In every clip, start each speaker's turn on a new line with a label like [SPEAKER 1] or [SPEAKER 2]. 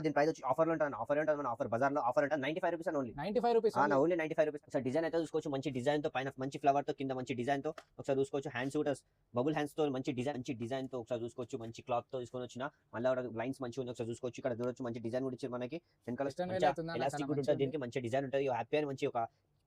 [SPEAKER 1] దీని ప్రైస్ వచ్చి ఆఫర్లో ఉంటుంది. మన ఆఫర్ బజార్లో ఆఫర్ ఉంటుంది 95 rupees only.
[SPEAKER 2] 95 rupees
[SPEAKER 1] only 95 rupees. ఒకసారి డిజైన్ అయితే చూసుకోవచ్చు. మంచి డిజైన్ తో పైన మంచి ఫ్లవర్ తో కింద మంచి డిజైన్ తో ఒకసారి చూసుకోవచ్చు. హ్యాండ్ షూటర్స్ బబుల్ హ్యాండ్స్ తో మంచి డిజైన్ తో ఒకసారి చూసుకోవచ్చు. మంచి క్లాత్ తో తీసుకొని వచ్చిన మళ్ళీ లైన్స్ మంచిగా ఉంది. ఒకసారి చూసుకోవచ్చు. ఇక్కడ చూడొచ్చు మంచి డిజైన్ కూడా ఇచ్చారు మనకి. వెనకాల ఎలాస్టిక్ కూడా ఉంటుంది. దీనికి మంచి డిజైన్ ఉంటుంది. హ్యాపీ అని మంచి ఒక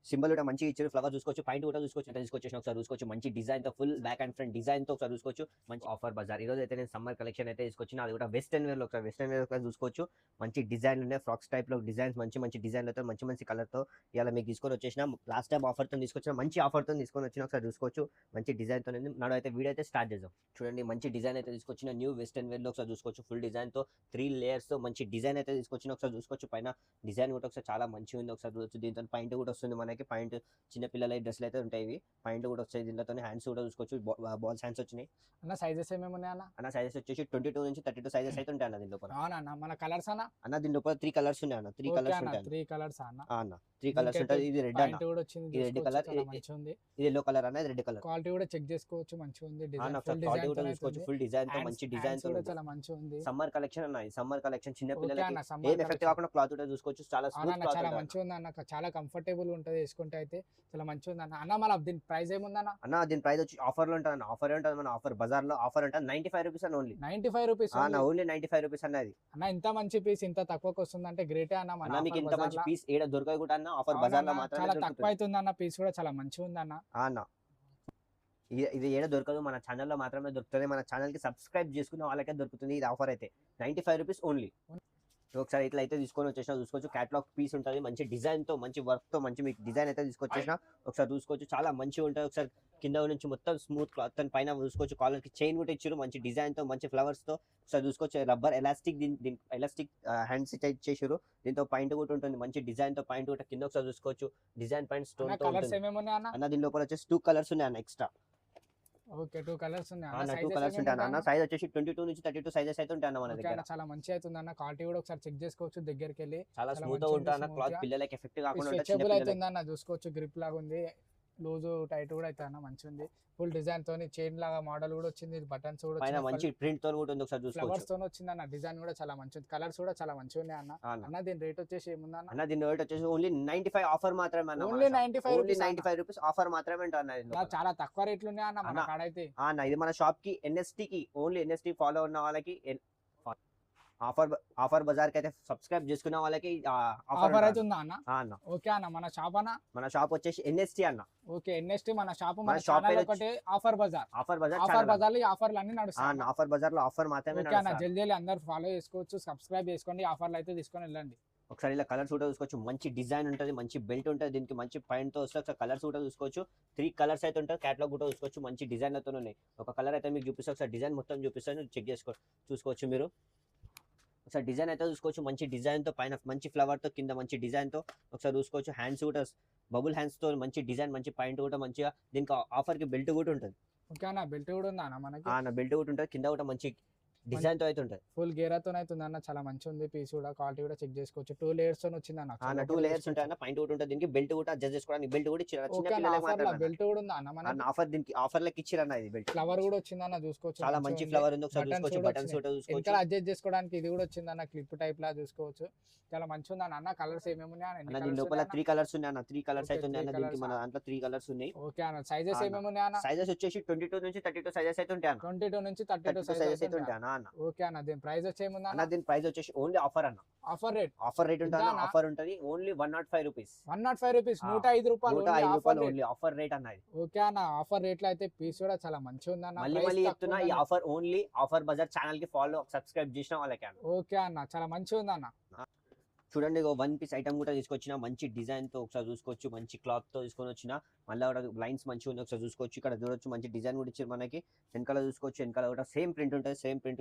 [SPEAKER 1] సింబల్ కూడా మంచి ఇచ్చారు. ఫ్లవర్ చూసుకోవచ్చు. పాయింట్ కూడా చూసుకోవచ్చు. తీసుకొచ్చేసిన ఒకసారి చూసుకోవచ్చు. మంచి డిజైన్ తో full back and front design తో ఒకసారి చూసుకోవచ్చు. మంచి ఆఫర్ బజార్ ఈ రోజు అయితే నేను సమ్మర్ కలెక్షన్ అయితే తీసుకొచ్చిన. అది కూడా వెస్టర్న్ వేర్ లో ఒకసారి వెస్టర్న్ వేర్ చూసుకోవచ్చు. మంచి డిజైన్ ఉన్నాయి. ఫ్రాక్స్ టైప్ లో డిజైన్స్ మంచి డిజైన్లతో మంచి కలర్ తో ఇలా మీకు తీసుకొని వచ్చేసిన. లాస్ట్ టైం ఆఫర్ తో తీసుకొచ్చిన. మంచి ఆఫర్ తో తీసుకొని వచ్చిన. ఒకసారి చూసుకోవచ్చు. మంచి డిజైన్ తో నాడు అయితే వీడియో అయితే స్టార్ట్ చేద్దాం. చూడండి మంచి డిజైన్ అయితే తీసుకొచ్చిన. న్యూ వెస్టర్న్ వేర్ లో ఒకసారి చూసుకోవచ్చు. ఫుల్ డిజైన్ తో 3 లేయర్స్ తో మంచి డిజైన్ అయితే తీసుకొచ్చిన. ఒకసారి చూసుకోవచ్చు. పైన డిజైన్ కూడా ఒకసారి చాలా మంచిగా ఉంది. ఒకసారి చూడొచ్చు. దీంతో పాయింట్ కూడా వస్తుంది మనకి. పాయింట్ చిన్న పిల్లల డ్రెస్లు అయితే ఉంటాయి. పాయింట్ కూడా వచ్చాయి. దీంతో హ్యాండ్స్ కూడా చూసుకోవచ్చు. బాల్స్ హ్యాండ్స్ వచ్చినాయి.
[SPEAKER 2] అన్న సైజెస్ ఏమేమి ఉన్నాయి అన్న?
[SPEAKER 1] సైజెస్ వచ్చేసి 22 నుంచి 32 సైజెస్ అయితే ఉంటాయి అన్న. దీని లోపల
[SPEAKER 2] మన కలర్స్
[SPEAKER 1] అన్న దీని లోపల 3 కలర్స్ ఉన్నాయి అన్న. 3 కలర్స్ ఉంటాయి.
[SPEAKER 2] 3 కలర్స్ అన్న.
[SPEAKER 1] 3 కలర్స్ ఉంటాయి. ఇది రెడ్ అన్న.
[SPEAKER 2] ఇది
[SPEAKER 1] రెడ్ కలర్. ఇది ఎల్లో కలర్ అన్న. ఇది రెడ్ కలర్.
[SPEAKER 2] క్వాలిటీ కూడా చెక్ చేసుకోవచ్చు. మంచిగా ఉంది.
[SPEAKER 1] డిజైన్ క్వాలిటీ కూడా చూసుకోవచ్చు. ఫుల్ డిజైన్ తో మంచి డిజైన్ తో
[SPEAKER 2] చాలా మంచిగా ఉంది.
[SPEAKER 1] సమ్మర్ కలెక్షన్ అన్న. సమ్మర్ కలెక్షన్ చిన్న పిల్లలకి ఏ ఎఫెక్ట్ కాకుండా క్లాత్ కూడా చూసుకోవచ్చు. చాలా స్మూత్ క్లాత్.
[SPEAKER 2] చాలా మంచిగా ఉంది అన్న. చాలా కంఫర్టబుల్ ఉంటది వేసుకుంటే అయితే. చాలా మంచిగా ఉంది అన్న. అన్న మళ్ళీ దీని ప్రైస్ ఏముందన్న?
[SPEAKER 1] దీని ప్రైస్ వచ్చి ఆఫర్లో ఉంటుంది. ఆఫర్ ఉంటుంది మన ఆఫర్ బజార్ లో ఆఫర్ ఉంటుంది 95 రూపీస్ అన్న. ఓన్లీ
[SPEAKER 2] 95 రూపీస్
[SPEAKER 1] ఓన్లీ 95 రూపీస్ అన్నది
[SPEAKER 2] అన్న. ఇంత మంచి పీస్ ఇంత తక్కువకి వస్తుంది అంటే గ్రేటే అన్న.
[SPEAKER 1] మీకు ఇంత మంచి పీస్ ఏడ దొరకదు కూడా అన్న. ఆఫర్ బజార్ లో మాత్రమే
[SPEAKER 2] చాలా తక్కువ అవుతుంది అన్న. పీస్ కూడా చాలా మంచిగా ఉంది అన్న.
[SPEAKER 1] ఇది ఏడ దొరకదు. మన ఛానల్లో మాత్రమే దొరుకుతుంది. మన ఛానల్ కి సబ్స్క్రైబ్ చేసుకున్న వాళ్ళకే దొరుకుతుంది. ఇది ఆఫర్ అయితే 95 రూపీస్ ఓన్లీ. ఒకసారి ఇట్లా అయితే తీసుకొని వచ్చేసిన చూసుకోవచ్చు. క్యాటలాగ్ పీస్ ఉంటుంది. మంచి డిజైన్ తో మంచి వర్క్ తో మంచి మీకు డిజైన్ అయితే తీసుకొచ్చేసిన. ఒకసారి చూసుకోవచ్చు. చాలా మంచిగా ఉంటుంది. ఒకసారి కింద నుంచి మొత్తం స్మూత్ క్లాత్ పైన చూసుకోవచ్చు. కాలర్ కి చైన్ కూడా ఇచ్చారు. మంచి డిజైన్ తో మంచి ఫ్లవర్స్ తో ఒకసారి చూసుకోవచ్చు. రబ్బర్ ఎలాస్టిక్ ఎలాస్టిక్ హ్యాండ్స్ ఇచ్చేసారు. దీంతో పాయింట్ కూడా ఉంటుంది. మంచి డిజైన్ తో పాయింట్ కూడా కింద ఒకసారి చూసుకోవచ్చు. డిజైన్ పాయింట్ స్టోన్ తో అన్న. దీని లోపల వచ్చేసి 2 కలర్స్ ఉన్నాయి అన్న. ఎక్స్ట్రా
[SPEAKER 2] ఓకే 2 కలర్స్ ఉన్నాయి.
[SPEAKER 1] 2 కలర్స్ ఉంటాయి అన్న. సైజ్ వచ్చేసి 22 నుంచి 32 సైజెస్ అయితే ఉంటాయి అన్న మన దగ్గర.
[SPEAKER 2] చాలా మంచి అవుతుంది అన్న. క్వాలిటీ కూడా ఒకసారి చెక్ చేసుకోవచ్చు. దగ్గరికి వెళ్ళి
[SPEAKER 1] చాలా స్మూత్ గా ఉంటుంది అన్న. క్లాత్ పిల్లలకి ఎఫెక్ట్ కాకుండా
[SPEAKER 2] అవుతుంది అన్న. చూసుకోవచ్చు. గ్రిప్ లాగా ఉంది. లూజ్ టైట్ కూడా అయితే అన్న. మంచి ఉంది. ఫుల్ డిజైన్ తోని చైన్ లాగా మోడల్ కూడా వచ్చింది. బటన్స్ కూడా
[SPEAKER 1] పైన మంచి ప్రింట్ తో కూడా ఉంది. ఒకసారి చూసుకోవచ్చు.
[SPEAKER 2] ఫ్లవర్స్ తో వచ్చింది అన్న. డిజైన్ కూడా చాలా మంచి ఉంది. కలర్స్ కూడా చాలా మంచిగా ఉన్నాయి అన్న. అన్న దీని రేట్ వచ్చేసి ఏముంది అన్న?
[SPEAKER 1] దీని రేట్ వచ్చేసి ఓన్లీ 95 ఆఫర్ మాత్రమే అన్న.
[SPEAKER 2] ఓన్లీ 95
[SPEAKER 1] రూపీస్ ఆఫర్ మాత్రమే అన్న.
[SPEAKER 2] చాలా తక్కువ రేట్లు ఉన్నాయి అన్న మన కాడ అయితే.
[SPEAKER 1] ఇది మన షాప్ కి ఎన్ఎస్టీ కి ఓన్లీ ఎన్ఎస్టీ ఫాలో ఉన్న వాళ్ళకి ఆఫర్ బజార్ కి అయితే సబ్స్క్రైబ్ చేసుకున్న వాళ్ళకి
[SPEAKER 2] ఆఫర్ అయితే ఉందా అన్న? ఓకే అన్న. మన షాప్ వచ్చేసి ఎన్ఎస్టీ అన్న. ఓకే ఎన్ఎస్టీ మన షాప్. మన షాప్ ఒకటి ఆఫర్ బజార్.
[SPEAKER 1] ఆఫర్
[SPEAKER 2] బజార్ ఈ ఆఫర్లు అన్ని నడుస్తాయి.
[SPEAKER 1] ఆఫర్ బజార్ లో ఆఫర్ మాత్రమే.
[SPEAKER 2] ఓకే అన్న. జల్దీ అందరూ ఫాలో చేసుకోవచ్చు. సబ్స్క్రైబ్ చేసుకోండి. ఆఫర్లు అయితే తీసుకొని వెళ్ళండి.
[SPEAKER 1] ఒకసారి ఇలా కలర్స్ కూడా చూసుకోవచ్చు. మంచి డిజైన్ ఉంటుంది. మంచి బెల్ట్ ఉంటుంది. దీనికి మంచి పాయింట్ తో వస్తే ఒకసారి కలర్స్ కూడా చూసుకోవచ్చు. 3 కలర్స్ అయితే ఉంటాయి. క్యాటలాగ్ కూడా చూసుకోవచ్చు. మంచి డిజైన్ అయితే ఉన్నాయి. ఒక కలర్ అయితే మీకు చూపిస్తే ఒకసారి డిజైన్ మొత్తం చూపిస్తాను. చెక్ చూసుకోవచ్చు మీరు. ఒకసారి డిజైన్ అయితే చూసుకోవచ్చు. మంచి డిజైన్ తో పైన మంచి ఫ్లవర్ తో కింద మంచి డిజైన్ తో ఒకసారి చూసుకోవచ్చు. హ్యాండ్స్ కూడా బబుల్ హ్యాండ్స్ తో మంచి డిజైన్ మంచి పాయింట్ కూడా మంచిగా. దీనికి ఆఫర్ కి బెల్ట్ కూడా ఉంటుంది.
[SPEAKER 2] ఓకే అన్న. బెల్ట్ కూడా ఉందా అన్న మనకి?
[SPEAKER 1] బెల్ట్ కూడా ఉంటుంది. కింద కూడా మంచి డిజైన్ తో అయితే ఉంటుంది.
[SPEAKER 2] ఫుల్ గేరాతో అయితే అన్న. చాలా మంచి ఉంది. పీస్ కూడా క్వాలిటీ కూడా చెక్ చేసుకోవచ్చు. 2 లేయర్స్ తో వచ్చింది అన్న.
[SPEAKER 1] 2 లేయర్స్ ఉంటాయి అన్న. పాయింట్ కూడా ఉంటుంది. దీనికి బెల్ట్ కూడా అడ్జస్ట్ చేసుకోవడానికి బెల్ట్ కూడా ఇచ్చారు.
[SPEAKER 2] బెల్ట్ కూడా ఉందా అన్న మన
[SPEAKER 1] ఆఫర్? దీనికి ఆఫర్ లకి ఇచ్చారు అన్న. ఇది బెల్ట్
[SPEAKER 2] ఫ్లవర్ కూడా వచ్చింది అన్న. చూసుకోవచ్చు.
[SPEAKER 1] చాలా మంచి ఫ్లవర్ ఉంది. ఒకసారి చూసుకోవచ్చు. బటన్స్ కూడా చూసుకోవచ్చు.
[SPEAKER 2] ఇంకా అడ్జస్ట్ చేసుకోవడానికి ఇది కూడా వచ్చింది అన్న. క్లిప్ టైప్ లా చూసుకోవచ్చు. చాలా మంచిగా ఉంది అన్న. కలర్స్ ఏమేమి ఉన్నాయి
[SPEAKER 1] అన్న? దీని లోపల 3 కలర్స్ ఉన్నాయి అన్న. 3 కలర్స్ అయితే ఉన్నాయి అన్న. దీనికి మన దాంట్లో 3 కలర్స్ ఉన్నాయి.
[SPEAKER 2] ఓకే అన్న. సైజెస్ ఏమేమి ఉన్నాయి అన్న?
[SPEAKER 1] సైజెస్ వచ్చేసి 22 నుంచి 32 సైజెస్ అయితే ఉంటాయి అన్న.
[SPEAKER 2] 22 నుంచి 32 సైజెస్ అయితే ఉంటాయి
[SPEAKER 1] అన్న.
[SPEAKER 2] ఓకే అన్న. దీని ప్రైస్ వచ్చి ఏముంది
[SPEAKER 1] అన్న? దీని ప్రైస్ వచ్చేసి ఓన్లీ ఆఫర్ అన్న.
[SPEAKER 2] ఆఫర్ రేట్
[SPEAKER 1] ఉంటుంది. ఆఫర్ ఉంటుంది. Only 105 rupees.
[SPEAKER 2] 105 రూపీస్. 105 రూపాయలు
[SPEAKER 1] ఓన్లీ ఆఫర్ రేట్ అన్నది.
[SPEAKER 2] ఓకే అన్న. ఆఫర్ రేట్ లో అయితే పీస్ కూడా చాలా మంచిగా ఉంది అన్న.
[SPEAKER 1] మళ్ళీ చెప్తున్నా, ఈ offer only offer Bazaar channel కి ఫాలో సబ్స్క్రైబ్ చేసిన వాళ్ళకి.
[SPEAKER 2] ఓకే అన్న. చాలా మంచిగా ఉంది అన్న.
[SPEAKER 1] చూడండి 1 పీస్ ఐటమ్ కూడా తీసుకొచ్చిన. మంచి డిజైన్ తో ఒకసారి చూసుకోవచ్చు. మంచి క్లాత్ తో తీసుకొని వచ్చిన. మళ్ళీ కూడా లైన్స్ మంచిగా ఉంది. ఒకసారి చూసుకోవచ్చు. ఇక్కడ చూడొచ్చు. మంచి డిజైన్ కూడా ఇచ్చారు మనకి. వెనకాల చూసుకోవచ్చు. వెనకాల కూడా సేమ్ ప్రింట్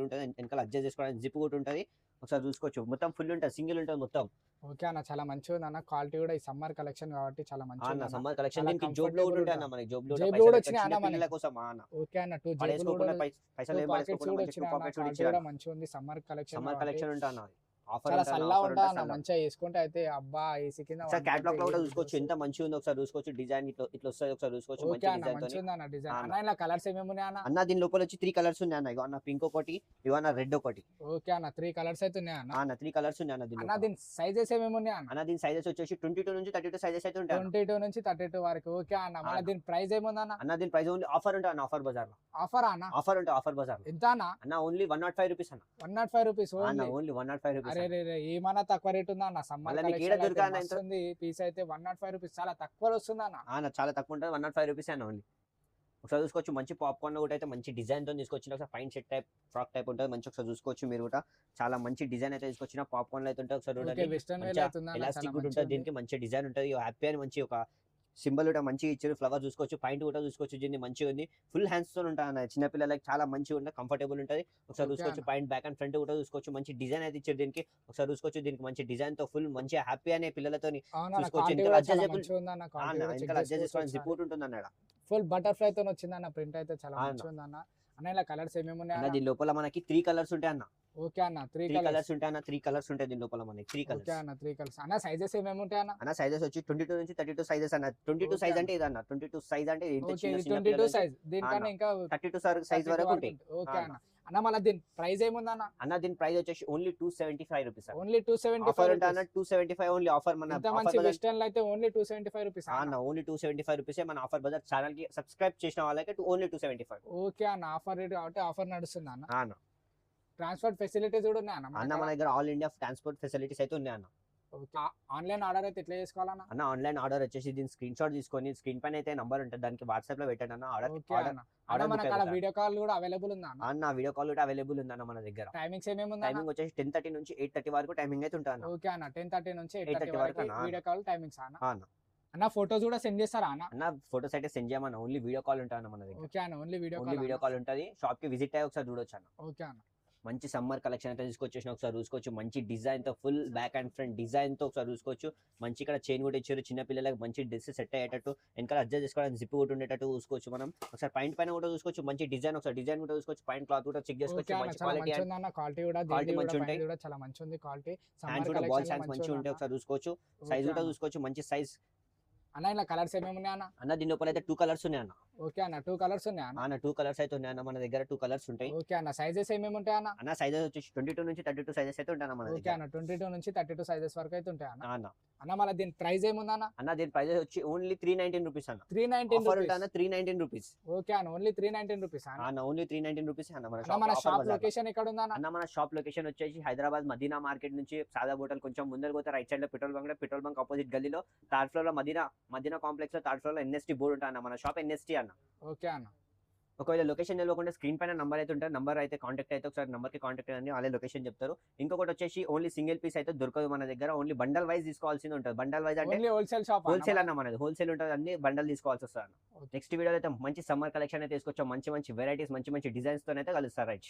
[SPEAKER 1] ఉంటుంది. వెనకాల అడ్జస్ట్ చేసుకోవడానికి జిప్ కూడా ఉంటుంది. ఒకసారి చూసుకోవచ్చు. మొత్తం ఫుల్ ఉంటుంది. సింగిల్ ఉంటుంది మొత్తం.
[SPEAKER 2] ఓకే అన్న. చాలా మంచిగా ఉంది అన్న. క్వాలిటీ కూడా ఈ సమ్మర్ కలెక్షన్ కాబట్టి చాలా మంచిగా
[SPEAKER 1] ఉంది. సమ్మర్ కలెక్షన్ దీనికి జోబ్ లో కూడా ఉంటాయి అన్న. మనకి జోబ్ లో
[SPEAKER 2] వచ్చినాయి అన్న పిల్లల
[SPEAKER 1] కోసం అన్న.
[SPEAKER 2] ఓకే అన్న. 2 జేబులు
[SPEAKER 1] పైసలు ఏం
[SPEAKER 2] పాకెట్స్ కూడా మంచిగా ఉంది. సమ్మర్ కలెక్షన్
[SPEAKER 1] ఉంటుంది అన్న.
[SPEAKER 2] చాలా చల్లగా ఉంటా అన్న, మంచిగా వేసుకుంటే అయితే అబ్బా ఏసీ కింద
[SPEAKER 1] ఒకసారి క్యాటలాగ్ లో కూడా చూసుకోవచ్చు, ఎంత మంచిగా ఉందో ఒకసారి చూసుకోవచ్చు. డిజైన్ ఇట్లా వస్తుంది, ఒకసారి చూసుకోవచ్చు. మంచి డిజైన్
[SPEAKER 2] మంచిగా ఉంది అన్న డిజైన్. అన్న ఇలా కలర్స్ ఏమేమి ఉన్నాయి అన్న?
[SPEAKER 1] అన్న దీని లోపల వచ్చి 3 కలర్స్ ఉన్నాయి అన్న. ఇగో అన్న పింక్ ఒకటి, ఇగో అన్న రెడ్ ఒకటి.
[SPEAKER 2] ఓకే అన్న 3 కలర్స్ అయితే ఉన్నాయి అన్న.
[SPEAKER 1] అన్న 3 కలర్స్ ఉన్నాయి అన్న.
[SPEAKER 2] అన్న దీని సైజెస్ ఏమేమి ఉన్నాయి అన్న?
[SPEAKER 1] అన్న దీని సైజెస్ వచ్చేసి 22 నుంచి 32 సైజెస్ అయితే ఉంటాయి.
[SPEAKER 2] 22 నుంచి 32 వరకు. ఓకే అన్న. మళ్ళీ దీని ప్రైస్ ఏముంది అన్న?
[SPEAKER 1] అన్న దీని ప్రైస్ ఓన్లీ ఆఫర్ ఉంటుంది అన్న, ఆఫర్ బజార్ లో.
[SPEAKER 2] ఆఫర్ అన్న?
[SPEAKER 1] ఆఫర్ ఉంటుంది ఆఫర్ బజార్ లో.
[SPEAKER 2] ఎంత అన్న?
[SPEAKER 1] అన్న ఓన్లీ 105 రూపీస్ అన్న.
[SPEAKER 2] 105 రూపీస్
[SPEAKER 1] అన్న ఓన్లీ 105 రూపీస్.
[SPEAKER 2] అరే రే ఏమన్నా తక్కువ రేట్ ఉందా అన్న? సమ్మర్ కలెక్షన్ పీస్ అయితే 105 రూపీస్, చాలా తక్కువ వస్తుంది అన్న.
[SPEAKER 1] చాలా తక్కువ ఉంటుంది, 105 రూపీస్ అన్న ఓన్లీ. ఒకసారి చూసుకోవచ్చు. మంచి పాప్కార్న్ కూడా అయితే మంచి డిజైన్ తో తీసుకొచ్చిన. ఒకసారి pine shirt type frock type ఉంటుంది, మంచి ఒకసారి చూసుకోవచ్చు మీరు కూడా. చాలా మంచి డిజైన్ అయితే తీసుకొచ్చిన. పాప్కార్న్ అయితే ఉంటుంది, ఒకసారి ఎలాస్టిక్ కూడా ఉంటుంది, దీనికి మంచి డిజైన్ ఉంటుంది. హ్యాపీ అని మంచి ఒక సింబల్ కూడా మంచిగా ఇచ్చారు. ఫ్లవర్ చూసుకోవచ్చు, పాయింట్ కూడా చూసుకోవచ్చు, దీన్ని మంచిగా ఉంది. ఫుల్ హ్యాండ్స్ తో ఉంటాయి, చిన్న పిల్లలకి చాలా మంచిగా ఉంటుంది, కంఫర్టబుల్ ఉంటుంది. ఒకసారి చూసుకోవచ్చు, పాయింట్ బ్యాక్ అండ్ ఫ్రంట్ కూడా చూసుకోవచ్చు. మంచి డిజైన్ అయితే ఇచ్చారు దీనికి. ఒకసారి చూసుకోవచ్చు, దీనికి మంచి డిజైన్ తో ఫుల్ మంచి హ్యాపీ అనే పిల్లలతో చూసుకోవచ్చు. జిప్ ఉంటుంది అన్నాడు.
[SPEAKER 2] ఫుల్ బటర్ఫ్లై తో వచ్చింది అన్న, ప్రింట్ అయితే చాలా మంచిగా ఉంది అన్న. అన్న ఇలా కలర్స్ ఏమేమి ఉన్నాయి?
[SPEAKER 1] దీని లోపల మనకి 3 కలర్స్ ఉంటాయి అన్న.
[SPEAKER 2] ఓకే అన్న 3
[SPEAKER 1] కలర్స్ ఉంటాయి అన్న. 3 కలర్స్ ఉంటాయి దీని లోపల మనకి. 3 కలర్స్.
[SPEAKER 2] ఓకే అన్న 3 కలర్స్. అన్న సైజెస్ ఏమేమి ఉంటాయి అన్న?
[SPEAKER 1] అన్న సైజెస్ వచ్చి 22 నుంచి 32 సైజెస్ అన్న. 22 సైజ్ అంటే ఇది అన్న. 22 సైజ్ అంటే ఇంత చిన్న
[SPEAKER 2] 22 సైజ్. దీనికన్నా ఇంకా
[SPEAKER 1] 32 సైజ్ వరకు ఉంటాయి.
[SPEAKER 2] ఓకే అన్న. అన్న మళ్ళీ దీని ప్రైస్ ఏముంది అన్న?
[SPEAKER 1] అన్న దీని ప్రైస్ వచ్చేసి ఓన్లీ 275 రూపీస్.
[SPEAKER 2] ఓన్లీ 275
[SPEAKER 1] ఆఫర్ ఉంటా అన్న. 275 ఓన్లీ ఆఫర్. మన
[SPEAKER 2] మంచి వెస్టర్న్ లో అయితే ఓన్లీ 275 రూపీస్
[SPEAKER 1] అన్న. Only 275 rupees. మన ఆఫర్ బజార్ ఛానల్ కి సబ్స్క్రైబ్ చేసిన వాళ్ళకి ఓన్లీ 275.
[SPEAKER 2] ఓకే అన్న. ఆఫర్ రేట్ కాబట్టి ఆఫర్ నడుస్తుంది అన్న.
[SPEAKER 1] అన్న
[SPEAKER 2] ట్రాన్స్పోర్ట్ ఫెసిలిటీస్ కూడా ఉన్నాయి అన్న.
[SPEAKER 1] మన దగ్గర ఆల్ ఇండియా ట్రాన్స్పోర్ట్ ఫెసిలిటీస్ అయితే ఉన్నాయి అన్న.
[SPEAKER 2] ఓకే. ఆన్లైన్ ఆర్డర్ అయితే ఎట్లా చేసుకోవాలన్న?
[SPEAKER 1] అన్న ఆన్లైన్ ఆర్డర్ వచ్చేసి దీని స్క్రీన్ షాట్ తీసుకొని స్క్రీన్ పైన అయితే నంబర్ ఉంటుంది, దానికి వాట్సాప్ లో పెట్టండి అన్న.
[SPEAKER 2] ఆర్డర్ వీడియో కాల్ కూడా అవైలబుల్ ఉందా
[SPEAKER 1] అన్న? వీడియో కాల్ కూడా అవైలబుల్ ఉందన్న మన దగ్గర.
[SPEAKER 2] టైమింగ్స్ ఏమేమి ఉంది?
[SPEAKER 1] టైమింగ్ వచ్చేసి 10:30 నుంచి 8:30 వరకు టైమింగ్ అయితే ఉంటుంది.
[SPEAKER 2] ఓకే అన్న. 10:30 నుంచి 8:30 వరకు వీడియో కాల్ టైమింగ్స్ అన్న. అన్న ఫోటోస్ కూడా సెండ్ చేస్తారా అన్న?
[SPEAKER 1] అన్న ఫోటోస్ అయితే సెండ్ చేయమన్న, ఓన్లీ వీడియో కాల్ ఉంటుంది మన దగ్గర.
[SPEAKER 2] ఓకే అన్న. ఓన్లీ వీడియో
[SPEAKER 1] కాల్ ఉంటుంది. షాప్ కి విజిట్ అయ్యి ఒకసారి చూడొచ్చు అన్న.
[SPEAKER 2] ఓకే అన్న.
[SPEAKER 1] మంచి సమ్మర్ కలెక్షన్ అయితే తీసుకొచ్చేసిన. ఒకసారి చూసుకోవచ్చు, మంచి డిజైన్ తో full back and front design తో ఒకసారి చూసుకోవచ్చు. మంచి ఇక్కడ చైన్ కూడా ఇచ్చారు, చిన్న పిల్లలకు మంచి డ్రెస్ సెట్ అయ్యేటట్టు, వెనకాల అడ్జస్ట్ చేసుకోవడానికి జిప్ కూడా ఉండేటట్టు చూసుకోవచ్చు. మనం ఒకసారి పాయింట్ పైన కూడా చూసుకోవచ్చు, మంచి డిజైన్. ఒకసారి డిజైన్ కూడా చూసుకోవచ్చు, పాయింట్ క్లాత్ కూడా చెక్ చేసుకోవచ్చు. మంచి క్వాలిటీ మంచి ఉంటాయి,
[SPEAKER 2] చాలా మంచి ఉంది క్వాలిటీ.
[SPEAKER 1] హ్యాండ్స్ కూడా బాల్ హ్యాండ్స్ మంచిగా ఉంటాయి. ఒకసారి చూసుకోవచ్చు, సైజ్ కూడా చూసుకోవచ్చు, మంచి సైజ్.
[SPEAKER 2] అన్న ఇలా కలర్స్ ఏమేమి ఉన్నాయి అన్న?
[SPEAKER 1] అన్న దీని లోపల అయితే 2 కలర్స్ ఉన్నాయి అన్న.
[SPEAKER 2] ఓకే అన్న. 2 కలర్స్ ఉన్నాయి
[SPEAKER 1] అన్న. 2 కలర్స్ అయితే ఉన్నాయి అన్న మన దగ్గర. 2 కలర్స్ ఉంటాయి.
[SPEAKER 2] ఓకే అన్న. సైజెస్ ఏమేమి ఉంటాయి అన్న?
[SPEAKER 1] అన్న సైజెస్ వచ్చేసి 22 నుంచి 32 సైజెస్ అయితే ఉంటాయి మన దగ్గర.
[SPEAKER 2] ఓకే అన్న. 22 నుంచి 32 సైజెస్ వరకు అయితే ఉంటాయి అన్న. అన్న మళ్ళీ దీని ప్రైస్ ఏముంది అన్న?
[SPEAKER 1] అన్న దీని ప్రైస్ వచ్చి ఓన్లీ 319 రూపీస్ అన్న.
[SPEAKER 2] 319
[SPEAKER 1] రూపీస్.
[SPEAKER 2] ఓకే అన్న. ఓన్లీ 319 రూపీస్
[SPEAKER 1] అన్న. ఓన్లీ 319 రూపీస్ అన్న.
[SPEAKER 2] మన షాప్ లొకేషన్ ఎక్కడ ఉంది
[SPEAKER 1] అన్న? మన షాప్ లొకేషన్ వచ్చేసి హైదరాబాద్ మదీనా మార్కెట్ నుంచి సాదా హోటల్ కొంచెం ముందర పోతే రైట్ సైడ్ లో పెట్రోల్ బంక్ ఆపోజిట్ గల్లీలో థర్డ్ ఫ్లోర్ లో మదీనా కాంప్లెక్స్ లో థర్డ్ ఫ్లోర్ లో ఎన్ఎస్టీ బోర్డు ఉంటా అన్న. మన షాప్ ఎన్ఎస్టీ అన్న.
[SPEAKER 2] ఓకే అన్న.
[SPEAKER 1] ఒకవేళ లొకేషన్ తెలియకుండా స్క్రీన్ పైన నంబర్ అయితే ఉంటుంది, నంబర్ అయితే కాంటాక్ట్ అయితే ఒకసారి నంబర్ కి కాంటాక్ట్ అయ్యండి, వాళ్ళే లొకేషన్ చెప్తారు. ఇంకొకటి వచ్చేసి ఓన్లీ సింగిల్ పీస్ అయితే దొరకదు మన దగ్గర, ఓన్లీ బండల్ వైజ్ తీసుకోవాల్సింది ఉంటుంది. బండల్ వైజ్ అంటే హోల్సేల్ అన్న, మనది హోల్సేల్ ఉంటుంది, అన్ని బండల్ తీసుకోవాల్సి వస్తుంది. నెక్స్ట్ వీడియో అయితే మంచి సమ్మర్ కలెక్షన్ అయితే తీసుకొచ్చాం, మంచి వెరైటీస్, మంచి డిజైన్స్ తో అయితే కలుస్తారు. రైట్.